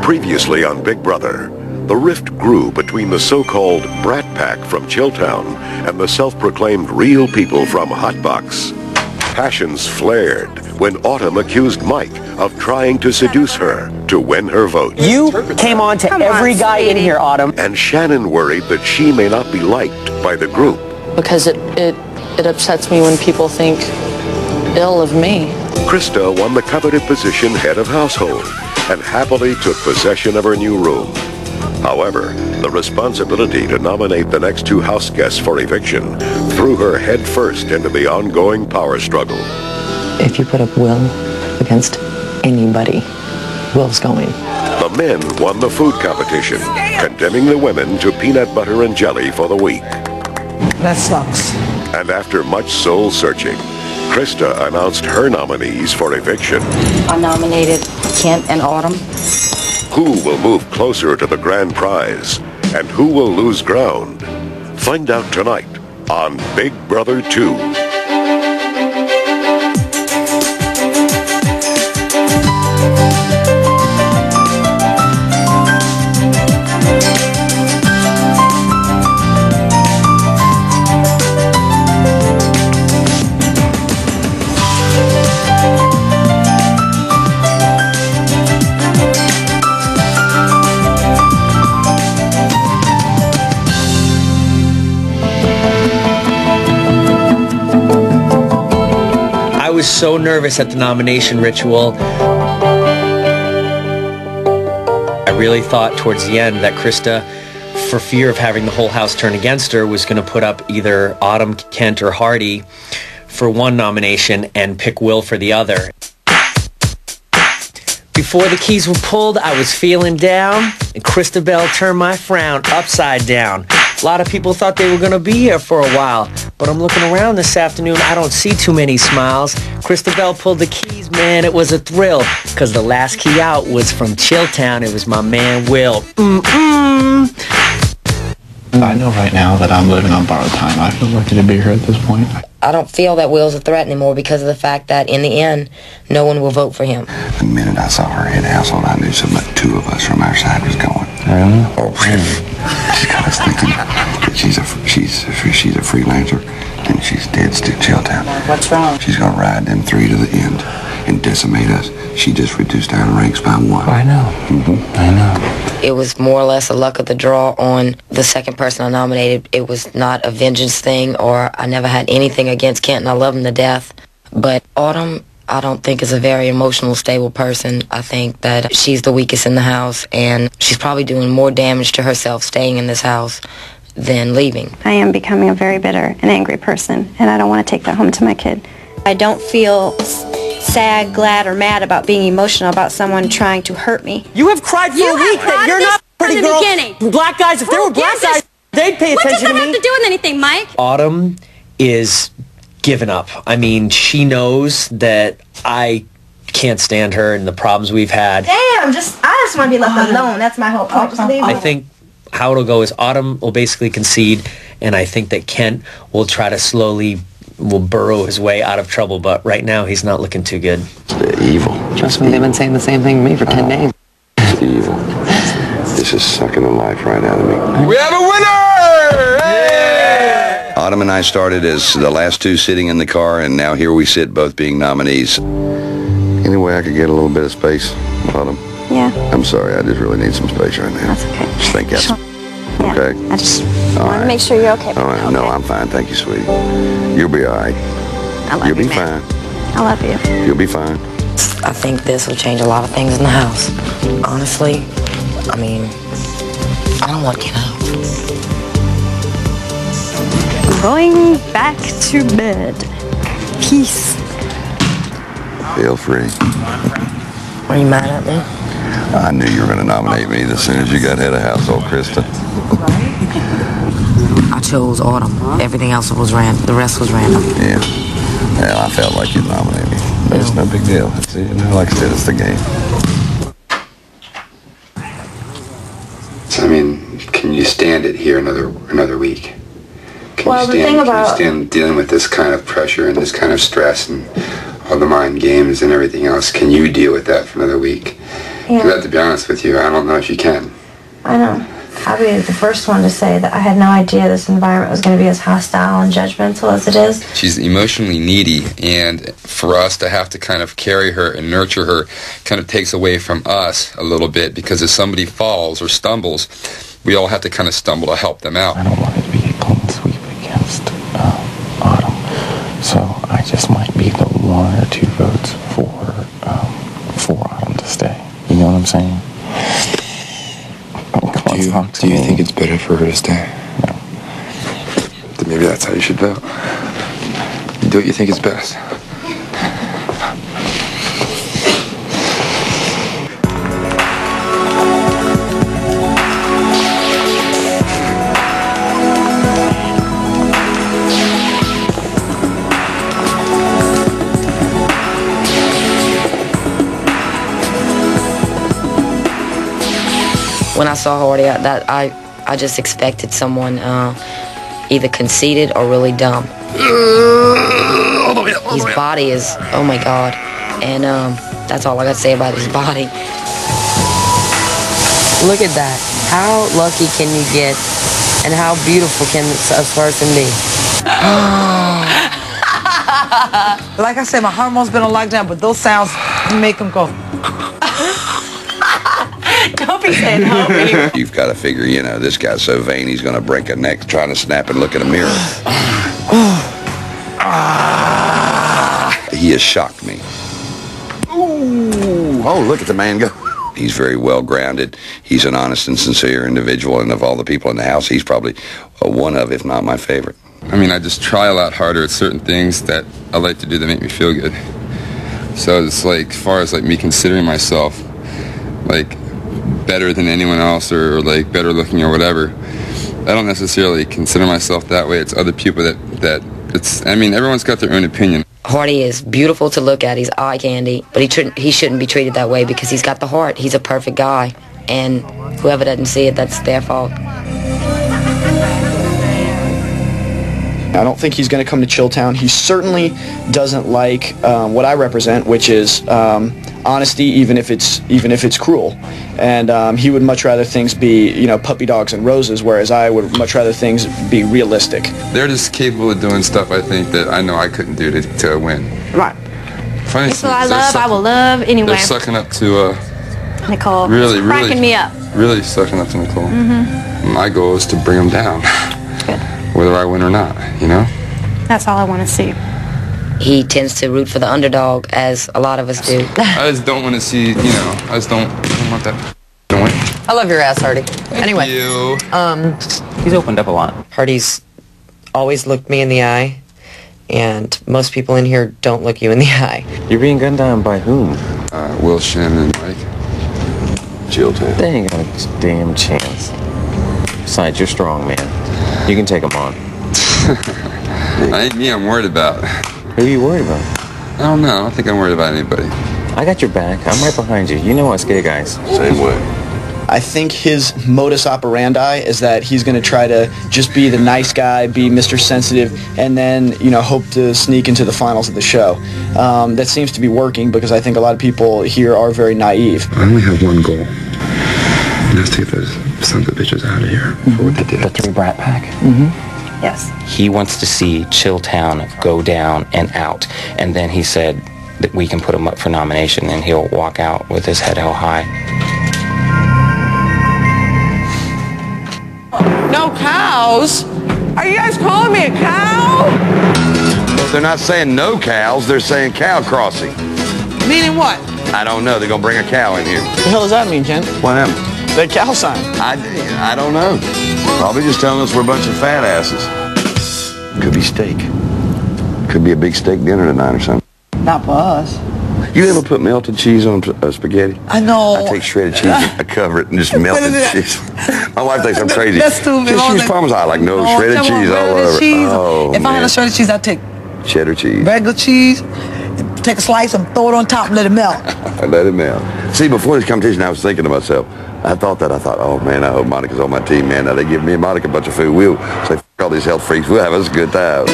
Previously on Big Brother, the rift grew between the so-called Brat Pack from Chilltown and the self-proclaimed real people from Hotbox. Passions flared when Autumn accused Mike of trying to seduce her to win her vote. You came on to every guy in here, Autumn. And Shannon worried that she may not be liked by the group. Because it upsets me when people think ill of me. Krista won the coveted position head of household and happily took possession of her new room. However, the responsibility to nominate the next two house guests for eviction threw her head first into the ongoing power struggle. If you put up Will against anybody, Will's going. The men won the food competition, condemning the women to peanut butter and jelly for the week. That sucks. And after much soul searching, Krista announced her nominees for eviction. I nominated Kent and Autumn. Who will move closer to the grand prize and who will lose ground? Find out tonight on Big Brother 2. I was so nervous at the nomination ritual. I really thought towards the end that Krista, for fear of having the whole house turn against her, was going to put up either Autumn, Kent, or Hardy for one nomination and pick Will for the other. Before the keys were pulled, I was feeling down, and Christabel turned my frown upside down. A lot of people thought they were going to be here for a while, but I'm looking around this afternoon, I don't see too many smiles. Christabel pulled the keys, man, it was a thrill, because the last key out was from Chilltown. It was my man, Will. I know right now that I'm living on borrowed time. I feel lucky to be here at this point. I don't feel that Will's a threat anymore because of the fact that in the end, no one will vote for him. The minute I saw her head household, I knew something about two of us from our side was going. Really? Oh, she got us thinking that she's a freelancer and she's dead to Chilltown. What's wrong? She's gonna ride them three to the end and decimate us. She just reduced our ranks by one. I know. I know. It was more or less a luck of the draw on the second person I nominated. It was not a vengeance thing, or I never had anything against Kent, and I love him to death. But Autumn, I don't think is a very emotional, stable person. I think that she's the weakest in the house, and she's probably doing more damage to herself staying in this house than leaving. I am becoming a very bitter and angry person, and I don't want to take that home to my kid. I don't feel sad, glad, or mad about being emotional about someone trying to hurt me. You have cried for a week that you're not a pretty girl. Beginning. Black guys, if there were black guys, they'd pay attention to me. What does that have to do with anything, Mike? Autumn is giving up. I mean, she knows that I can't stand her and the problems we've had. Damn, I just want to be left alone. That's my whole point. I think how it'll go is Autumn will basically concede, and I think that Kent will try to will burrow his way out of trouble, but right now he's not looking too good. It's evil. Trust me, they've been saying the same thing to me for 10 days. It's evil. This is sucking the life right out of me. We have a winner! Hey! Autumn and I started as the last two sitting in the car, and now here we sit, both being nominees. Any way I could get a little bit of space, Autumn? Yeah. I'm sorry, I just really need some space right now. That's okay. Just think that's... Sure. Yeah. Okay? I just All want to right. make sure you're okay. All right. Okay. No, I'm fine. Thank you, sweetie. You'll be all right. I love You'll you, be man. fine. I love you. You'll be fine. I think this will change a lot of things in the house. Honestly, I mean, I don't want Kent out. Going back to bed. Peace. Feel free. Are you mad at me? I knew you were going to nominate me as soon as you got head of household, Krista. I chose Autumn. Everything else was random. The rest was random. Yeah. Well, I felt like you'd nominate me. But it's no big deal. It's, like I said, it's the game. So, I mean, can you stand it here another week? Well, the thing about... Can you stand dealing with this kind of pressure and this kind of stress and all the mind games and everything else? Can you deal with that for another week? Yeah. Because I have to be honest with you, I don't know if you can. I know. I'll be the first one to say that I had no idea this environment was going to be as hostile and judgmental as it is. She's emotionally needy, and for us to have to kind of carry her and nurture her kind of takes away from us a little bit, because if somebody falls or stumbles, we all have to kind of stumble to help them out. I don't want it to be a clean sweep against Autumn, so I just might be the 1 or 2 votes for Autumn to stay. You know what I'm saying? Do you think it's better for her to stay? No. Then maybe that's how you should vote. Do what you think is best. When I saw Hardy, I just expected someone either conceited or really dumb. His body is, oh my God. And that's all I got to say about his body. Look at that. How lucky can you get, and how beautiful can a person be? Like I said, my hormones been on lockdown, but those sounds make them go. Don't be saying homie. You've got to figure, you know, this guy's so vain he's going to break a neck trying to snap and look in a mirror. He has shocked me. Ooh. Oh, look at the man go. He's very well grounded. He's an honest and sincere individual, and of all the people in the house, he's probably one of, if not my favorite. I mean, I just try a lot harder at certain things that I like to do that make me feel good. So it's like, as far as like me considering myself like better than anyone else, or like better looking or whatever, I don't necessarily consider myself that way. It's other people that it's, I mean, everyone's got their own opinion. Hardy is beautiful to look at. He's eye candy, but he shouldn't be treated that way because he's got the heart. He's a perfect guy, and whoever doesn't see it, that's their fault. I don't think he's going to come to Chilltown. He certainly doesn't like what I represent, which is honesty, even if it's cruel. And he would much rather things be, you know, puppy dogs and roses, whereas I would much rather things be realistic. They're just capable of doing stuff, I think, that I know I couldn't do to win. Right. Funny People I love, I will love anyway. They're sucking up to Nicole. Really, cracking me up. Really sucking up to Nicole. Mm-hmm. My goal is to bring them down. Good. Whether I win or not, you know? That's all I want to see. He tends to root for the underdog, as a lot of us do. I just don't want to see, you know, I don't want that to win. I love your ass, Hardy. Anyway. You. He's opened up a lot. Hardy's always looked me in the eye, and most people in here don't look you in the eye. You're being gunned down by whom? Will, Shannon, and Mike. Chilltown. They ain't got a damn chance. Besides, you're strong, man. You can take them on. Ain't me I'm worried about. Who are you worried about? I don't know. I don't think I'm worried about anybody. I got your back. I'm right behind you. You know us gay guys. Same way. I think his modus operandi is that he's going to try to just be the nice guy, be Mr. Sensitive, and then, you know, hope to sneak into the finals of the show. That seems to be working because I think a lot of people here are very naive. I only have one goal. And that's to get those sons of bitches out of here for what they did. The 3 Brat Pack? Mm-hmm. Yes. He wants to see Chilltown go down and out. And then he said that we can put him up for nomination and he'll walk out with his head held high. No cows? Are you guys calling me a cow? They're not saying no cows, they're saying cow crossing. Meaning what? I don't know, they're going to bring a cow in here. What the hell does that mean, Ken? What happened? The cow sign. I don't know. Probably just telling us we're a bunch of fat asses. Could be steak. Could be a big steak dinner tonight or something. Not for us. You ever put melted cheese on spaghetti? I know. I take shredded cheese, I cover it, and just melt the cheese. My wife thinks I'm crazy. That's stupid. She was Parmesan. Like, no, shredded cheese all over. Cheese. Oh, if I had a shredded cheese, I'd take cheddar cheese. Regular cheese, take a slice and throw it on top and let it melt. Let it melt. See, before this competition, I was thinking to myself, I thought, oh man, I hope Monica's on my team, man. Now they give me and Monica a bunch of food. We'll say, all these health freaks, we'll have us a good time.